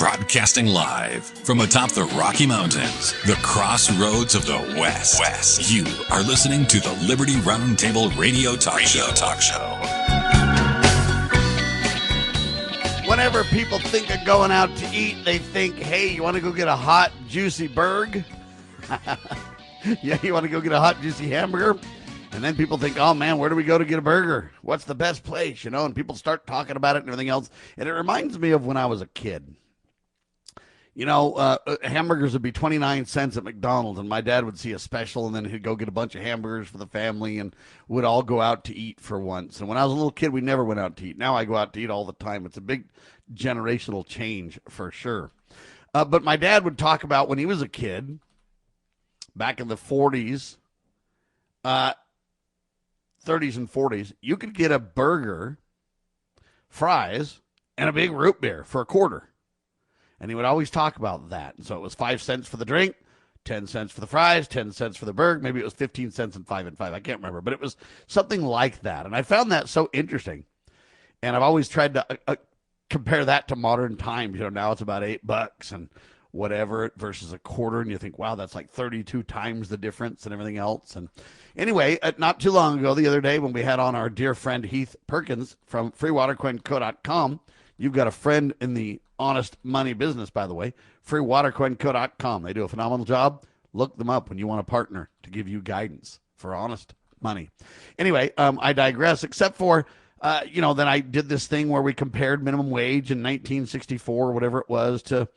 Broadcasting live from atop the Rocky Mountains, the crossroads of the West. You are listening to the Liberty Roundtable Radio Talk Show. Whenever people think of going out to eat, they think, hey, you want to go get a hot, juicy burger? Yeah, you want to go get a hot, juicy hamburger? And then people think, oh, man, where do we go to get a burger? What's the best place, And people start talking about it and everything else. And it reminds me of when I was a kid. Hamburgers would be 29 cents at McDonald's, and my dad would see a special, and then he'd go get a bunch of hamburgers for the family, and would all go out to eat for once. And when I was a little kid, we never went out to eat. Now I go out to eat all the time. It's a big generational change for sure. But my dad would talk about when he was a kid, back in the 40s, 30s and 40s, you could get a burger, fries, and a big root beer for a quarter. And he would always talk about that. And so it was 5 cents for the drink, 10 cents for the fries, 10 cents for the burger. Maybe it was 15 cents and 5 and 5. I can't remember. But it was something like that. And I found that so interesting. And I've always tried to compare that to modern times. Now it's about $8 and whatever versus a quarter. And you think, wow, that's like 32 times the difference and everything else. And anyway, not too long ago, the other day, when we had on our dear friend Heath Perkins from freewatercoinco.com, you've got a friend in the honest money business, by the way, freewatercoinco.com. They do a phenomenal job. Look them up when you want a partner to give you guidance for honest money. Anyway, I digress, except for, then I did this thing where we compared minimum wage in 1964, whatever it was, to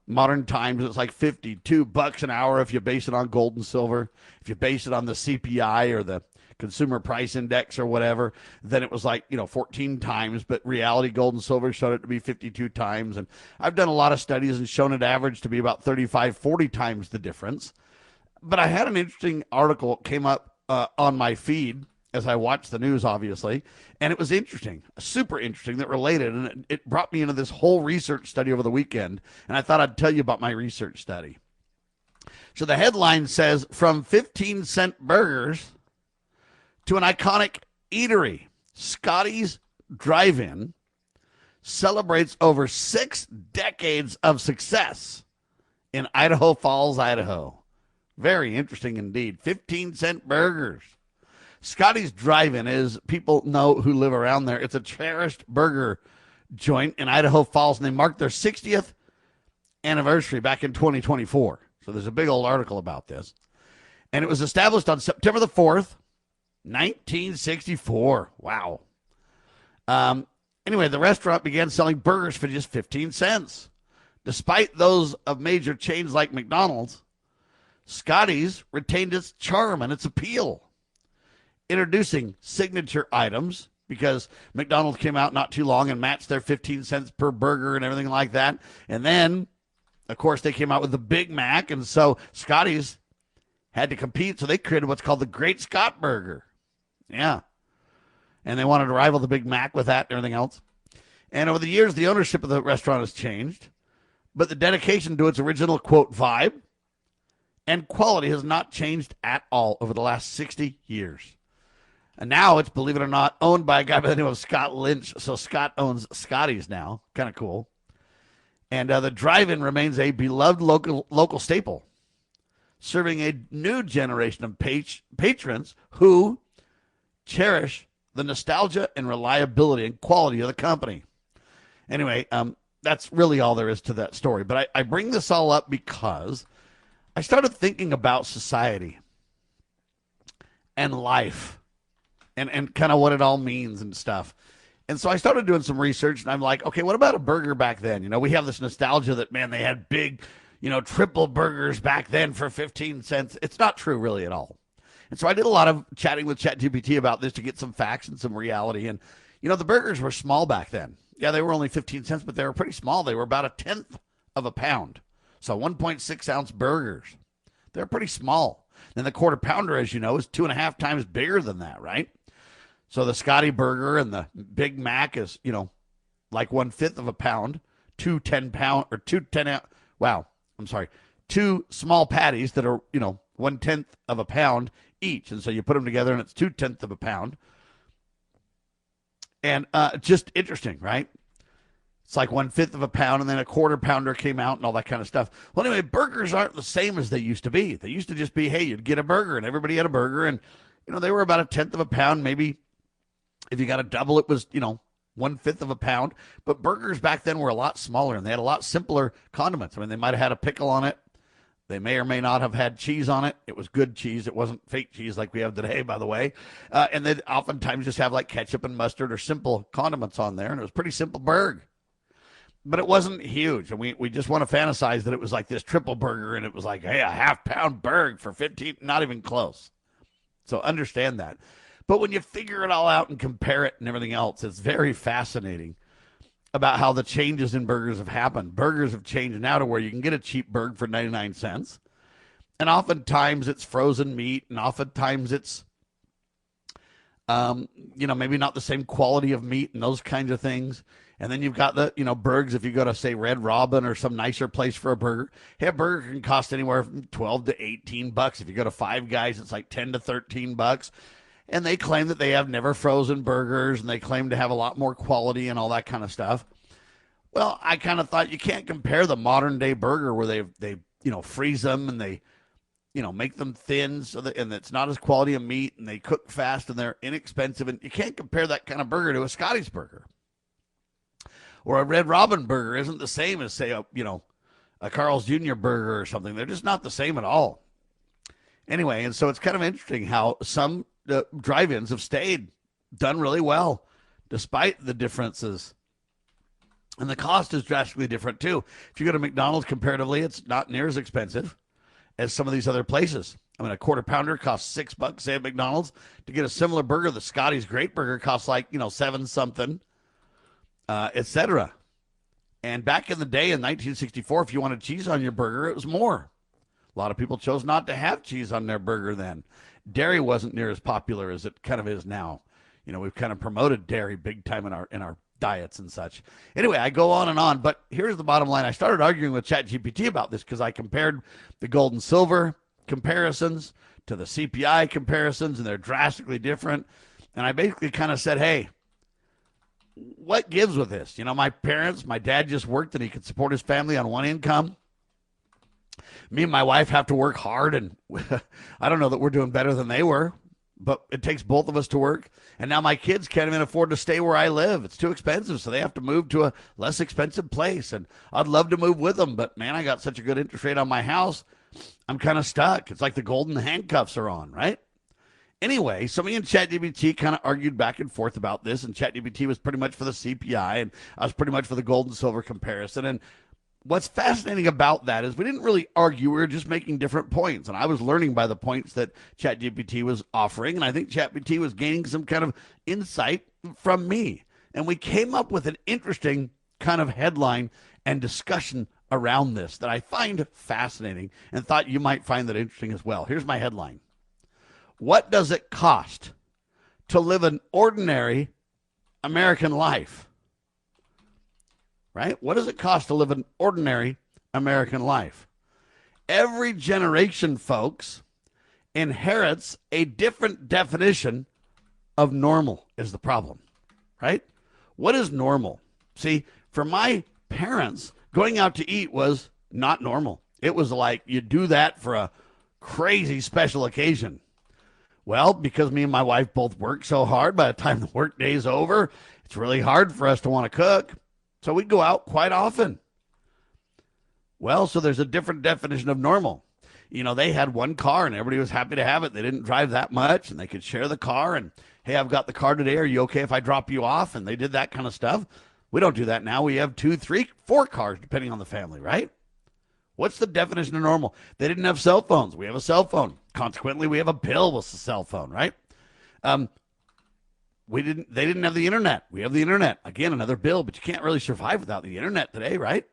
modern times. It's like $52 an hour if you base it on gold and silver. If you base it on the CPI or the Consumer Price Index or whatever, then it was like, 14 times, but reality gold and silver showed it to be 52 times. And I've done a lot of studies and shown it average to be about 35, 40 times the difference. But I had an interesting article came up on my feed as I watched the news, obviously, and it was interesting, super interesting, that related, and it brought me into this whole research study over the weekend, and I thought I'd tell you about my research study. So the headline says, from 15-cent burgers to an iconic eatery, Scotty's Drive-In celebrates over 6 decades of success in Idaho Falls, Idaho. Very interesting indeed. 15-cent burgers. Scotty's Drive-In, as people know who live around there, it's a cherished burger joint in Idaho Falls, and they marked their 60th anniversary back in 2024. So there's a big old article about this. And it was established on September the 4th, 1964. Wow. Anyway, the restaurant began selling burgers for just 15 cents. Despite those of major chains like McDonald's, Scotty's retained its charm and its appeal, introducing signature items, because McDonald's came out not too long and matched their 15 cents per burger and everything like that. And then, of course, they came out with the Big Mac, and so Scotty's had to compete, so they created what's called the Great Scott Burger. Yeah. And they wanted to rival the Big Mac with that and everything else. And over the years, the ownership of the restaurant has changed, but the dedication to its original, quote, vibe and quality has not changed at all over the last 60 years. And now it's, believe it or not, owned by a guy by the name of Scott Lynch. So Scott owns Scotty's now. Kind of cool. And the drive-in remains a beloved local staple, serving a new generation of patrons who cherish the nostalgia and reliability and quality of the company. Anyway, that's really all there is to that story. But I bring this all up because I started thinking about society and life and kind of what it all means and stuff. And so I started doing some research, and I'm like, okay, what about a burger back then? We have this nostalgia that, man, they had big, triple burgers back then for 15 cents. It's not true really at all. And so I did a lot of chatting with ChatGPT about this to get some facts and some reality. And, the burgers were small back then. Yeah, they were only 15 cents, but they were pretty small. They were about a tenth of a pound. So 1.6 ounce burgers. They're pretty small. Then the quarter pounder, as you know, is 2.5 times bigger than that, right? So the Scotty burger and the Big Mac is, like 1/5 of a pound, two small patties that are, 1/10 of a pound each. And so you put them together and it's 2/10 of a pound. And just interesting, right? It's like 1/5 of a pound, and then a quarter pounder came out and all that kind of stuff. Well, anyway, burgers aren't the same as they used to be. They used to just be, hey, you'd get a burger, and everybody had a burger, and they were about 1/10 of a pound. Maybe if you got a double, it was 1/5 of a pound. But burgers back then were a lot smaller, and they had a lot simpler condiments. I mean, they might have had a pickle on it. They may or may not have had cheese on it. It was good cheese. It wasn't fake cheese like we have today, by the way. And they'd oftentimes just have like ketchup and mustard or simple condiments on there, and it was a pretty simple burger. But it wasn't huge. And we just want to fantasize that it was like this triple burger, and it was like, hey, a half-pound burger for 15, not even close. So understand that. But when you figure it all out and compare it and everything else, it's very fascinating about how the changes in burgers have happened. Burgers have changed now to where you can get a cheap burger for 99 cents. And oftentimes it's frozen meat, and oftentimes it's, maybe not the same quality of meat and those kinds of things. And then you've got the, burgers. If you go to, say, Red Robin or some nicer place for a burger, hey, a burger can cost anywhere from $12 to $18. If you go to Five Guys, it's like $10 to $13. And they claim that they have never frozen burgers, and they claim to have a lot more quality and all that kind of stuff. Well, I kind of thought you can't compare the modern day burger where they freeze them and they make them thin and it's not as quality of meat, and they cook fast and they're inexpensive, and you can't compare that kind of burger to a Scotty's burger. Or a Red Robin burger isn't the same as, say, a Carl's Jr. burger or something. They're just not the same at all. Anyway, and so it's kind of interesting how some drive-ins have done really well, despite the differences. And the cost is drastically different, too. If you go to McDonald's, comparatively, it's not near as expensive as some of these other places. I mean, a quarter pounder costs $6, say, at McDonald's. To get a similar burger, the Scotty's Great Burger costs like, 7-something, etc. And back in the day in 1964, if you wanted cheese on your burger, it was more. A lot of people chose not to have cheese on their burger then. Dairy wasn't near as popular as it kind of is now. We've kind of promoted dairy big time in our diets and such. Anyway, I go on, but here's the bottom line. I started arguing with ChatGPT about this because I compared the gold and silver comparisons to the CPI comparisons, and they're drastically different. And I basically kind of said, hey, what gives with this? My dad just worked and he could support his family on one income. Me and my wife have to work hard, and I don't know that we're doing better than they were, but it takes both of us to work. And now my kids can't even afford to stay where I live. It's too expensive, so they have to move to a less expensive place. And I'd love to move with them, but man, I got such a good interest rate on my house, I'm kind of stuck. It's like the golden handcuffs are on, right? Anyway, so me and ChatGPT kind of argued back and forth about this, and ChatGPT was pretty much for the CPI, and I was pretty much for the gold and silver comparison. And what's fascinating about that is we didn't really argue. We were just making different points. And I was learning by the points that ChatGPT was offering. And I think ChatGPT was gaining some kind of insight from me. And we came up with an interesting kind of headline and discussion around this that I find fascinating and thought you might find that interesting as well. Here's my headline. What does it cost to live an ordinary American life? Right? What does it cost to live an ordinary American life? Every generation, folks, inherits a different definition of normal is the problem, right? What is normal? See, for my parents, going out to eat was not normal. It was like you do that for a crazy special occasion. Well, because me and my wife both work so hard, by the time the work day's over, it's really hard for us to want to cook. So we'd go out quite often. Well, so there's a different definition of normal. They had one car and everybody was happy to have it. They didn't drive that much and they could share the car. And, hey, I've got the car today. Are you okay if I drop you off? And they did that kind of stuff. We don't do that now. We have 2, 3, 4 cars, depending on the family, right? What's the definition of normal? They didn't have cell phones. We have a cell phone. Consequently, we have a bill with a cell phone, right? They didn't have the internet. We have the internet. Again, another bill, but you can't really survive without the internet today, right?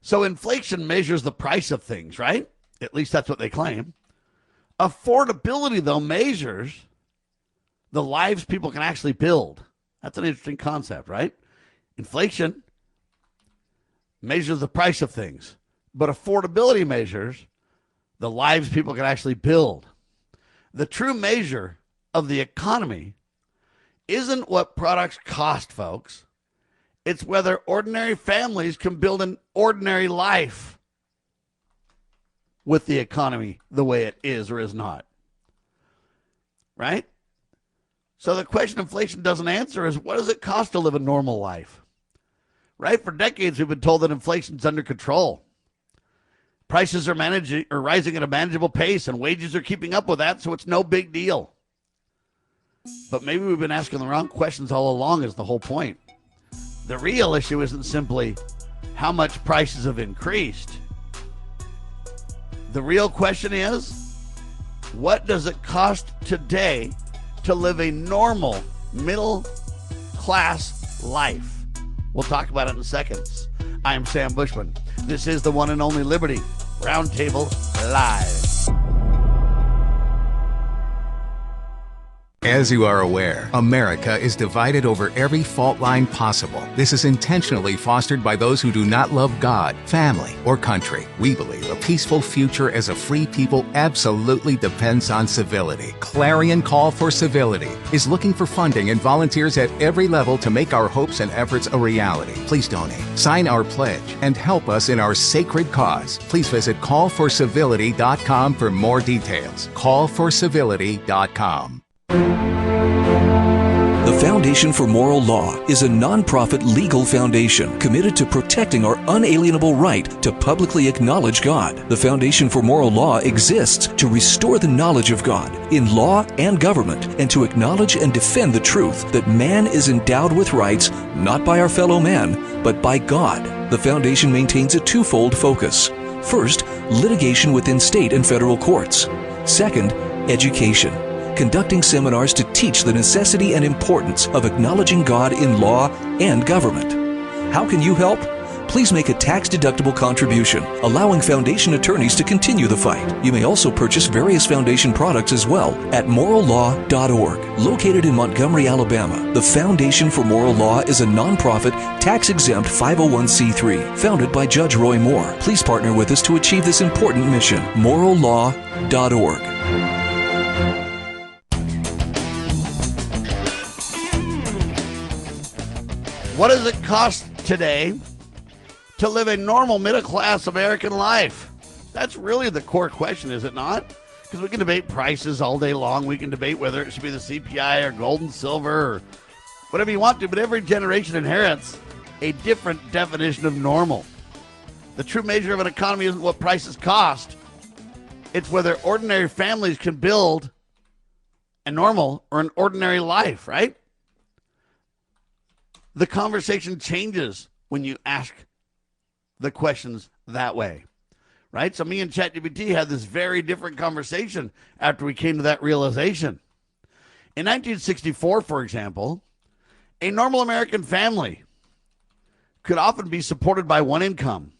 So inflation measures the price of things, right? At least that's what they claim. Affordability, though, measures the lives people can actually build. That's an interesting concept, right? Inflation measures the price of things, but affordability measures the lives people can actually build. The true measure of the economy isn't what products cost, folks. It's whether ordinary families can build an ordinary life with the economy the way it is or is not. Right? So the question inflation doesn't answer is, what does it cost to live a normal life? Right? For decades, we've been told that inflation's under control. Prices are rising at a manageable pace, and wages are keeping up with that, so it's no big deal. But maybe we've been asking the wrong questions all along is the whole point. The real issue isn't simply how much prices have increased. The real question is, what does it cost today to live a normal middle-class life? We'll talk about it in seconds. I am Sam Bushman. This is the one and only Liberty Roundtable Live. As you are aware, America is divided over every fault line possible. This is intentionally fostered by those who do not love God, family, or country. We believe a peaceful future as a free people absolutely depends on civility. Clarion Call for Civility is looking for funding and volunteers at every level to make our hopes and efforts a reality. Please donate, sign our pledge, and help us in our sacred cause. Please visit callforcivility.com for more details. Callforcivility.com. The Foundation for Moral Law is a nonprofit legal foundation committed to protecting our unalienable right to publicly acknowledge God. The Foundation for Moral Law exists to restore the knowledge of God in law and government, and to acknowledge and defend the truth that man is endowed with rights not by our fellow man, but by God. The Foundation maintains a twofold focus. First, litigation within state and federal courts. Second, education, conducting seminars to teach the necessity and importance of acknowledging God in law and government. How can you help? Please make a tax-deductible contribution, allowing Foundation attorneys to continue the fight. You may also purchase various Foundation products as well at morallaw.org. Located in Montgomery, Alabama, the Foundation for Moral Law is a nonprofit, tax-exempt 501c3 founded by Judge Roy Moore. Please partner with us to achieve this important mission. morallaw.org. What does it cost today to live a normal middle-class American life? That's really the core question, is it not? Because we can debate prices all day long. We can debate whether it should be the CPI or gold and silver or whatever you want to, but every generation inherits a different definition of normal. The true measure of an economy isn't what prices cost. It's whether ordinary families can build a normal or an ordinary life, right? The conversation changes when you ask the questions that way, right? So me and ChatGPT had this very different conversation after we came to that realization. In 1964, for example, a normal American family could often be supported by one income.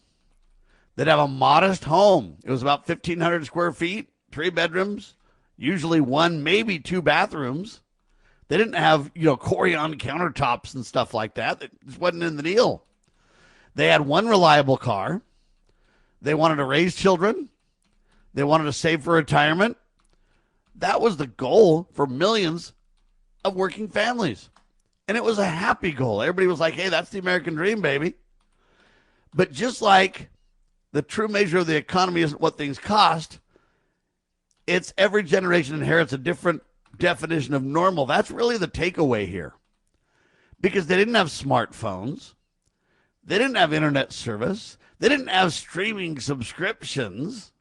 They'd have a modest home. It was about 1,500 square feet, 3 bedrooms, usually 1, maybe 2 bathrooms. They didn't have, Corian countertops and stuff like that. It just wasn't in the deal. They had one reliable car. They wanted to raise children. They wanted to save for retirement. That was the goal for millions of working families. And it was a happy goal. Everybody was like, hey, that's the American dream, baby. But just like the true measure of the economy isn't what things cost, it's every generation inherits a different definition of normal. That's really the takeaway here, because they didn't have smartphones, they didn't have internet service, they didn't have streaming subscriptions,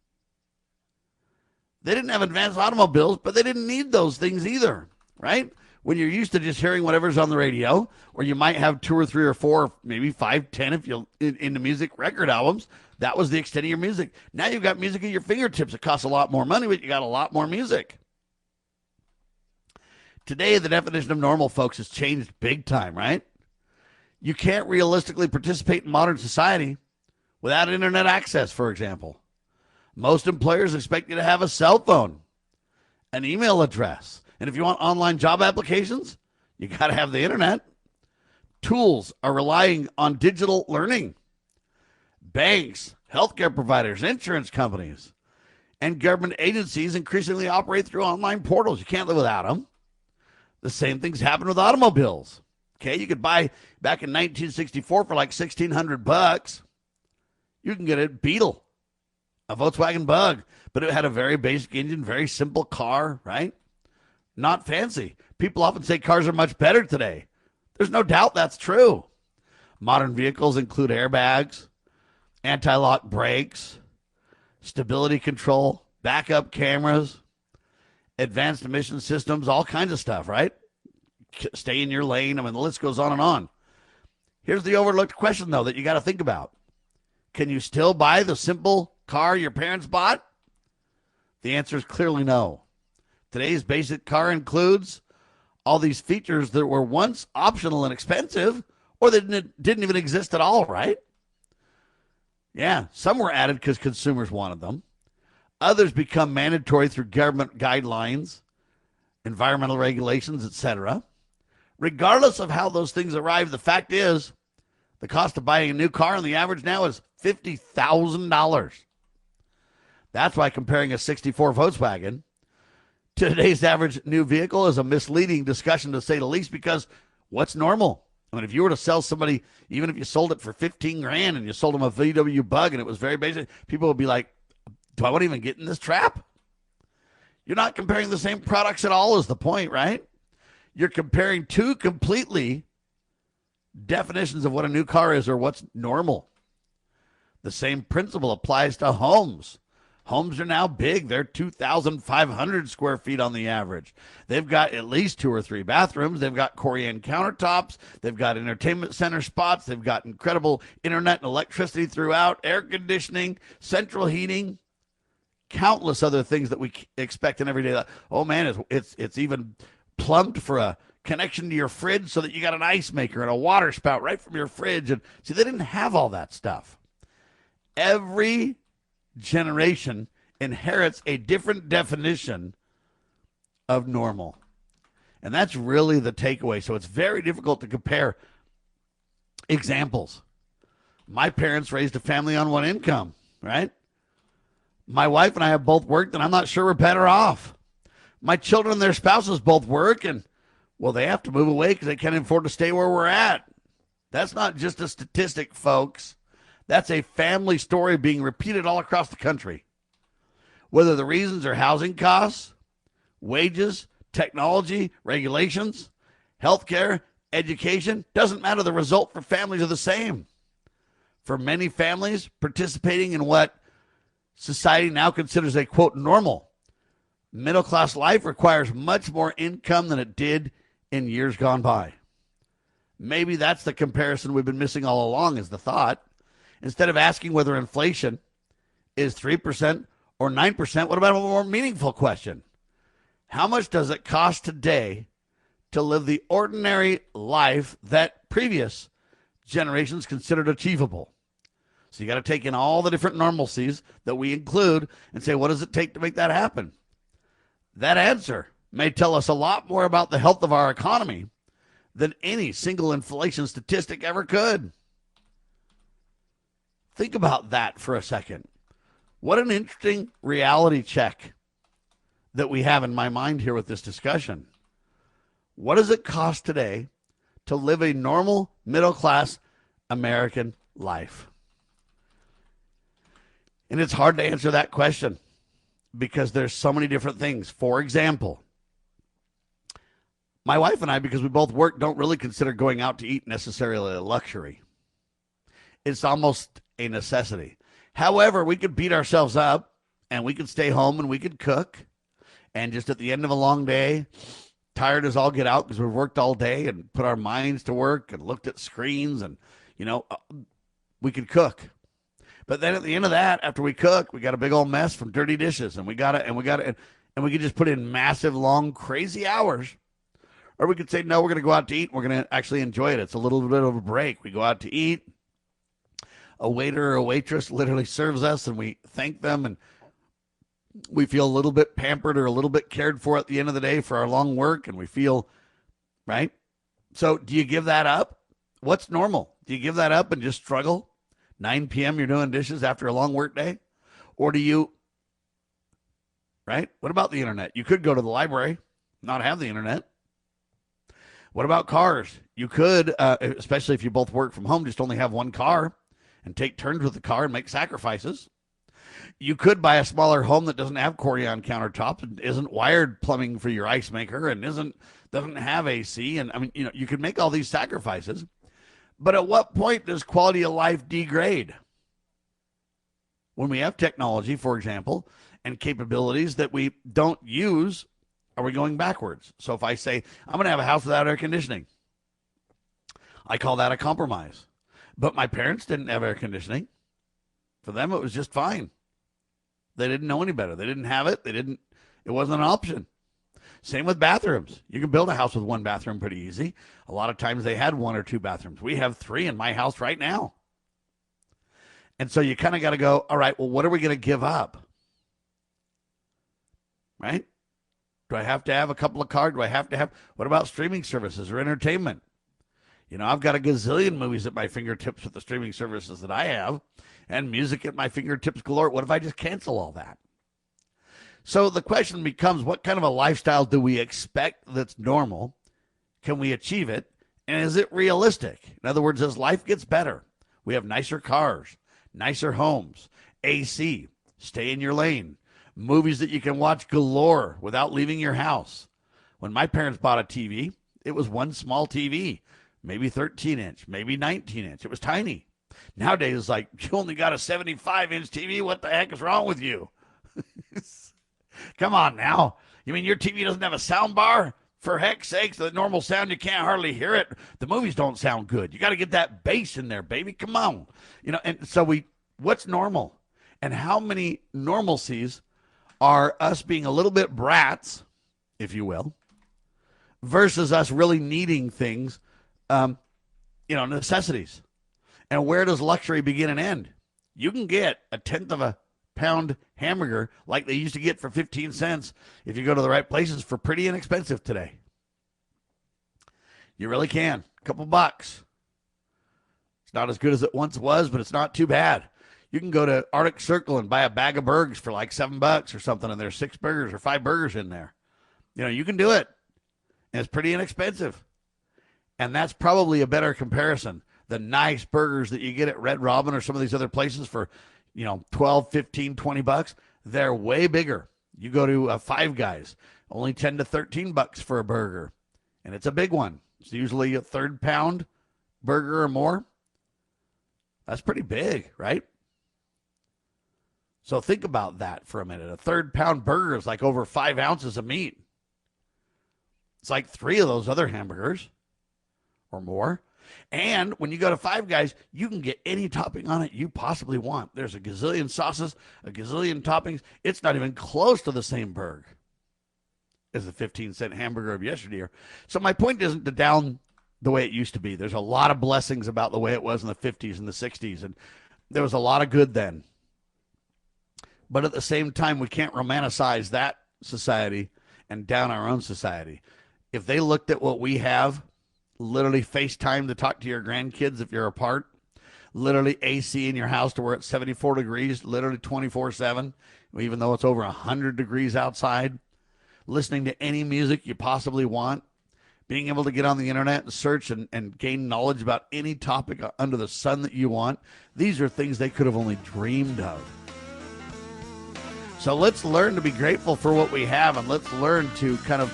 they didn't have advanced automobiles, but they didn't need those things either, right? When you're used to just hearing whatever's on the radio, or you might have 2 or 3 or 4, maybe 5, 10 if you're into music, record albums, that was the extent of your music. Now you've got music at your fingertips. It costs a lot more money, but you got a lot more music. Today, the definition of normal, folks, has changed big time, right? You can't realistically participate in modern society without internet access, for example. Most employers expect you to have a cell phone, an email address, and if you want online job applications, you got to have the internet. Tools are relying on digital learning. Banks, healthcare providers, insurance companies, and government agencies increasingly operate through online portals. You can't live without them. The same things happen with automobiles. Okay, you could buy back in 1964 for like $1,600. You can get a Beetle, a Volkswagen Bug, but it had a very basic engine, very simple car, right? Not fancy. People often say cars are much better today. There's no doubt that's true. Modern vehicles include airbags, anti-lock brakes, stability control, backup cameras, advanced emission systems, all kinds of stuff, right? Stay in your lane. I mean, the list goes on and on. Here's the overlooked question, though, that you got to think about. Can you still buy the simple car your parents bought? The answer is clearly no. Today's basic car includes all these features that were once optional and expensive, or that didn't even exist at all, right? Yeah, some were added because consumers wanted them. Others become mandatory through government guidelines, environmental regulations, etc. Regardless of how those things arrive, the fact is the cost of buying a new car on the average now is $50,000. That's why comparing a 64 Volkswagen to today's average new vehicle is a misleading discussion, to say the least, because what's normal? I mean, if you were to sell somebody, even if you sold it for $15,000 and you sold them a VW Bug and it was very basic, people would be like, do I want to even get in this trap? You're not comparing the same products at all is the point, right? You're comparing two completely definitions of what a new car is or what's normal. The same principle applies to homes. Homes are now big. They're 2,500 square feet on the average. They've got at least 2 or 3 bathrooms. They've got Corian countertops. They've got entertainment center spots. They've got incredible internet and electricity throughout, air conditioning, central heating, countless other things that we expect in everyday life. Oh, man, it's even plumbed for a connection to your fridge so that you got an ice maker and a water spout right from your fridge. And see, they didn't have all that stuff. Every generation inherits a different definition of normal. And that's really the takeaway. So it's very difficult to compare examples. My parents raised a family on one income, right? My wife and I have both worked, and I'm not sure we're better off. My children and their spouses both work, and, well, they have to move away because they can't afford to stay where we're at. That's not just a statistic, folks. That's a family story being repeated all across the country. Whether the reasons are housing costs, wages, technology, regulations, healthcare, education, doesn't matter. The result for families are the same. For many families, participating in what society now considers a, quote, normal middle-class life requires much more income than it did in years gone by. Maybe that's the comparison we've been missing all along, is the thought. Instead of asking whether inflation is 3% or 9%, what about a more meaningful question? How much does it cost today to live the ordinary life that previous generations considered achievable? So you got to take in all the different normalcies that we include and say, what does it take to make that happen? That answer may tell us a lot more about the health of our economy than any single inflation statistic ever could. Think about that for a second. What an interesting reality check that we have in my mind here with this discussion. What does it cost today to live a normal middle-class American life? And it's hard to answer that question because there's so many different things. For example, my wife and I, because we both work, don't really consider going out to eat necessarily a luxury. It's almost a necessity. However, we could beat ourselves up and we could stay home and we could cook. And just at the end of a long day, tired as all get out because we've worked all day and put our minds to work and looked at screens and, we could cook. But then at the end of that, after we cook, we got a big old mess from dirty dishes and we could just put in massive, long, crazy hours. Or we could say, no, we're going to go out to eat. And we're going to actually enjoy it. It's a little bit of a break. We go out to eat. A waiter or a waitress literally serves us and we thank them and we feel a little bit pampered or a little bit cared for at the end of the day for our long work, and we feel, right? So do you give that up? What's normal? Do you give that up and just struggle? 9 p.m. you're doing dishes after a long work day? Or do you, right? What about the internet? You could go to the library, not have the internet. What about cars? You could, especially if you both work from home, just only have one car and take turns with the car and make sacrifices. You could buy a smaller home that doesn't have Corian countertops and isn't wired plumbing for your ice maker and doesn't have AC. And I mean, you could make all these sacrifices. But at what point does quality of life degrade? When we have technology, for example, and capabilities that we don't use, are we going backwards? So if I say, I'm going to have a house without air conditioning, I call that a compromise. But my parents didn't have air conditioning. For them, it was just fine. They didn't know any better. They didn't have it. It wasn't an option. Same with bathrooms. You can build a house with one bathroom pretty easy. A lot of times they had one or two bathrooms. We have 3 in my house right now. And so you kind of got to go, all right, well, what are we going to give up? Right? Do I have to have a couple of cars? Do I have to have, what about streaming services or entertainment? I've got a gazillion movies at my fingertips with the streaming services that I have and music at my fingertips galore. What if I just cancel all that? So the question becomes, what kind of a lifestyle do we expect that's normal? Can we achieve it? And is it realistic? In other words, as life gets better, we have nicer cars, nicer homes, AC, stay in your lane, movies that you can watch galore without leaving your house. When my parents bought a TV, it was one small TV, maybe 13-inch, maybe 19-inch. It was tiny. Nowadays, it's like, you only got a 75-inch TV. What the heck is wrong with you? Come on now. You mean your TV doesn't have a sound bar? For heck's sakes, the normal sound, you can't hardly hear it. The movies don't sound good. You got to get that bass in there, baby. Come on. And so what's normal? And how many normalcies are us being a little bit brats, if you will, versus us really needing things, necessities. And where does luxury begin and end? You can get a 1/10 of a pound hamburger like they used to get for 15 cents if you go to the right places for pretty inexpensive today. You really can. A couple bucks. It's not as good as it once was, but it's not too bad. You can go to Arctic Circle and buy a bag of burgers for like $7 or something, and there's 6 burgers or 5 burgers in there. You can do it. And it's pretty inexpensive. And that's probably a better comparison. The nice burgers that you get at Red Robin or some of these other places for, $12, $15, $20, they're way bigger. You go to Five Guys, only $10 to $13 for a burger. And it's a big one. It's usually a 1/3 pound burger or more. That's pretty big, right? So think about that for a minute. A 1/3 pound burger is like over 5 ounces of meat. It's like 3 of those other hamburgers or more. And when you go to Five Guys, you can get any topping on it you possibly want. There's a gazillion sauces, a gazillion toppings. It's not even close to the same burger as the 15-cent hamburger of yesteryear. So my point isn't to down the way it used to be. There's a lot of blessings about the way it was in the 50s and the 60s, and there was a lot of good then. But at the same time, we can't romanticize that society and down our own society. If they looked at what we have, literally FaceTime to talk to your grandkids if you're apart, literally AC in your house to where it's 74 degrees, literally 24/7, even though it's over 100 degrees outside, listening to any music you possibly want, being able to get on the internet and search and gain knowledge about any topic under the sun that you want. These are things they could have only dreamed of. So let's learn to be grateful for what we have, and let's learn to kind of,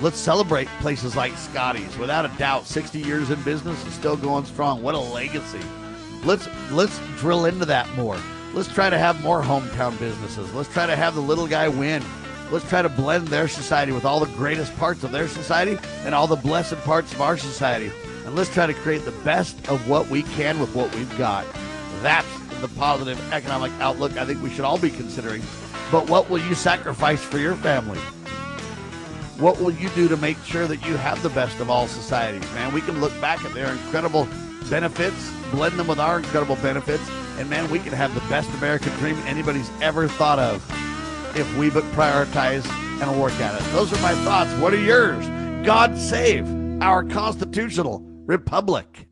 let's celebrate places like Scotty's. Without a doubt, 60 years in business and still going strong. What a legacy. Let's drill into that more. Let's try to have more hometown businesses. Let's try to have the little guy win. Let's try to blend their society with all the greatest parts of their society and all the blessed parts of our society. And let's try to create the best of what we can with what we've got. That's the positive economic outlook I think we should all be considering. But what will you sacrifice for your family? What will you do to make sure that you have the best of all societies, man? We can look back at their incredible benefits, blend them with our incredible benefits, and, man, we can have the best American dream anybody's ever thought of if we but prioritize and work at it. Those are my thoughts. What are yours? God save our constitutional republic.